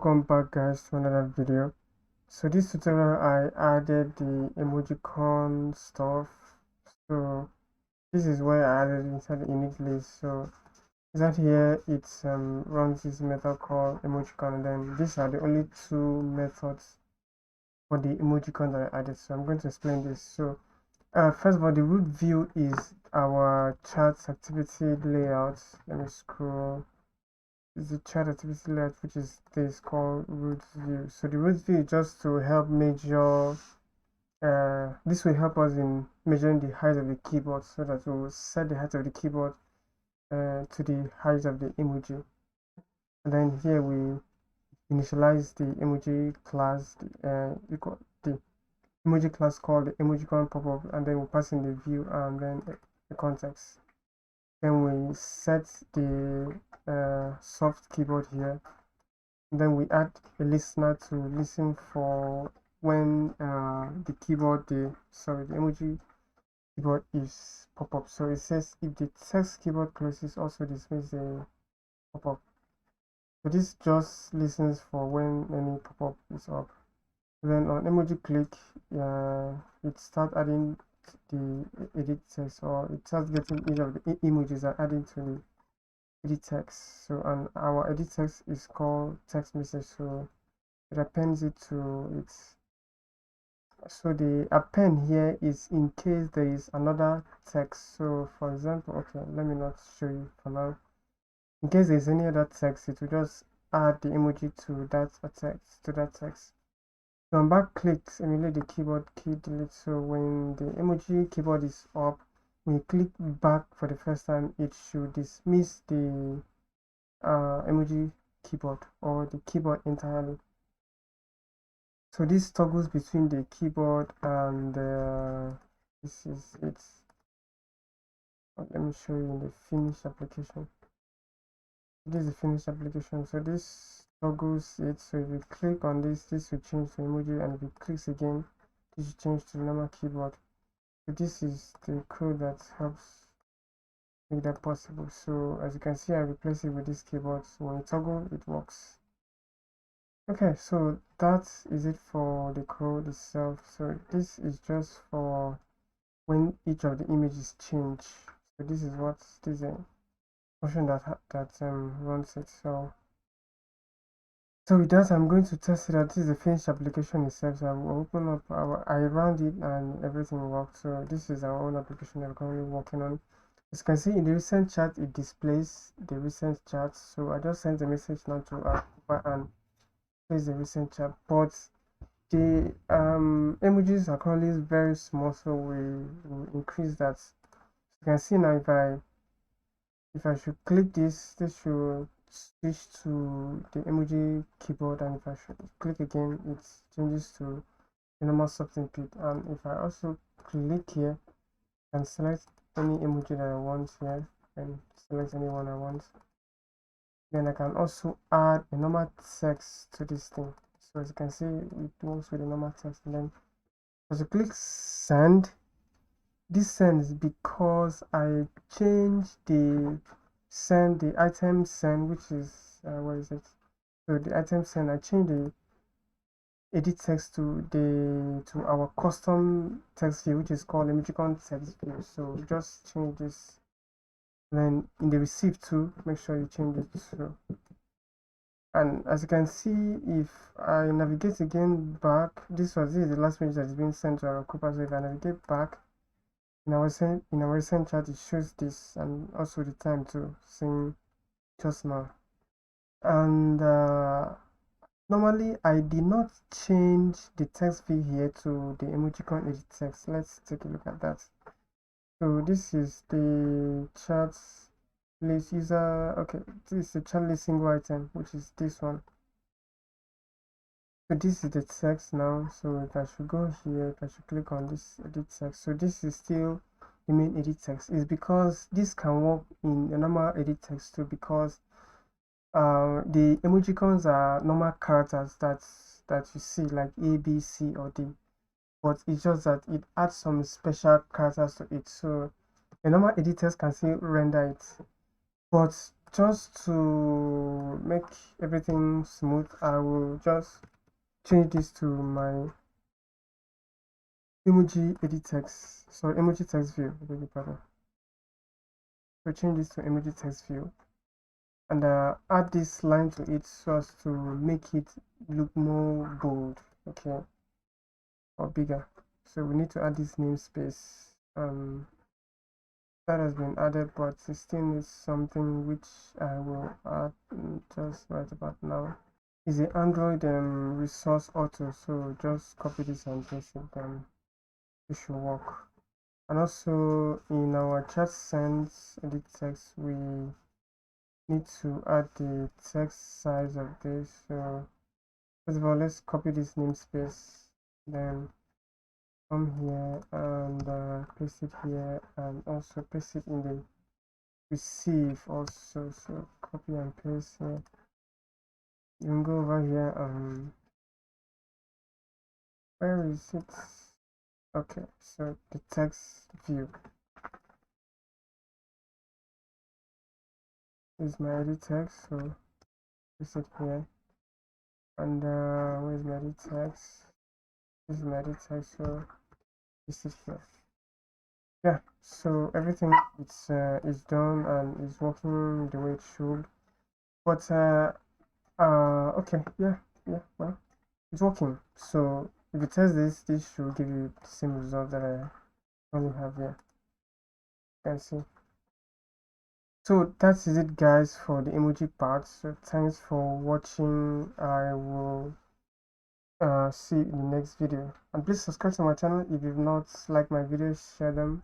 Welcome back, guys, to another video. So this tutorial I added the emojicon stuff. So this is where I added inside the init list. So inside here it runs this method called emojicon, and then these are the only two methods for the emojicon that I added. So I'm going to explain this. So first of all, the root view is our chat activity layout. Let me scroll. Is the chat activity layout, which is this called root view. So the root view is just to help measure this will help us in measuring the height of the keyboard, so that we will set the height of the keyboard to the height of the emoji. And then here we initialize the emoji class, the emoji class called the emojicon pop-up, and then we pass in the view and then the context. Then we set the soft keyboard here. And then we add a listener to listen for when the emoji keyboard is pop-up. So it says if the text keyboard closes, also displays a pop-up. So this just listens for when any pop-up is up. Then on emoji click, it starts adding the edit text, or it starts getting each of the emojis and adding to the edit text. So and our edit text is called text message, so it appends it to it. So the append here is in case there is another text. So for example, okay, let me not show you for now. In case there's any other text, it will just add the emoji to that text. So on back clicks, emulate the keyboard key delete. So when the emoji keyboard is up, when you click back for the first time, it should dismiss the emoji keyboard or the keyboard entirely. So this toggles between the keyboard and this is it. Let me show you in the finished application. This is the finished application. So this toggles it. So if you click on this will change to emoji, and if it clicks again, this will change to the normal keyboard. So this is the code that helps make that possible. So as you can see, I replace it with this keyboard. So when you toggle, it works. Okay, so that is it for the code itself. So this is just for when each of the images change. So this is what this function that runs it. So with that, I'm going to test it out. This is the finished application itself. So I will open up I ran it and everything worked. So this is our own application that we're currently working on. As you can see in the recent chat, it displays the recent chat. So I just sent a message now to our and place the recent chat, but the emojis are currently very small, so we will increase that. You can see now if I should click this should switch to the emoji keyboard, and if I should click again, it changes to the normal something pit. And if I also click here and select any emoji that I want here, and select any one I want, then I can also add a normal text to this thing. So as you can see, it works with the normal text. And then as you click send, this sends because I changed the item send, which is what is it? So the item send, I changed the edit text to our custom text field, which is called emojicon text field. So just change this. Then in the receive too, make sure you change it to. And as you can see, if I navigate again back, this is the last message that is being sent to our Cooper. So if I navigate back in our recent chat, it shows this, and also the time too, saying just now. And normally I did not change the text field here to the emojicon edit text. Let's take a look at that. So this is the chat list user. Okay, this is the chat list single item, which is this one. So this is the text now. So if I should go here, if I should click on this edit text, so this is still the main edit text. Is because this can work in a normal edit text too, because the emojicons are normal characters that you see, like A, B, C, or D, but it's just that it adds some special characters to it. So a normal edit text can still render it, but just to make everything smooth, I will just change this to my emoji edit text, sorry, emoji text view, I beg your pardon. So change this to emoji text view, and add this line to it so as to make it look more bold, okay, or bigger. So we need to add this namespace. That has been added, but it still needs something which I will add just right about now. Is the Android resource auto, so just copy this and paste it, then it should work. And also in our chat sense edit text, we need to add the text size of this. So first of all, let's copy this namespace, then come here and paste it here, and also paste it in the receive also. So copy and paste here. You can go over here. Where is it? Okay, so the text view is my edit text, so paste it here. And where's my edit text? This is my edit text, so paste it here. Yeah, so everything is done and is working the way it should. But okay, yeah, well, it's working. So if you test this should give you the same result that I only have here. You can see. So that is it, guys, for the emoji part. So thanks for watching. I will see you in the next video, and please subscribe to my channel if you've not liked my videos. Share them.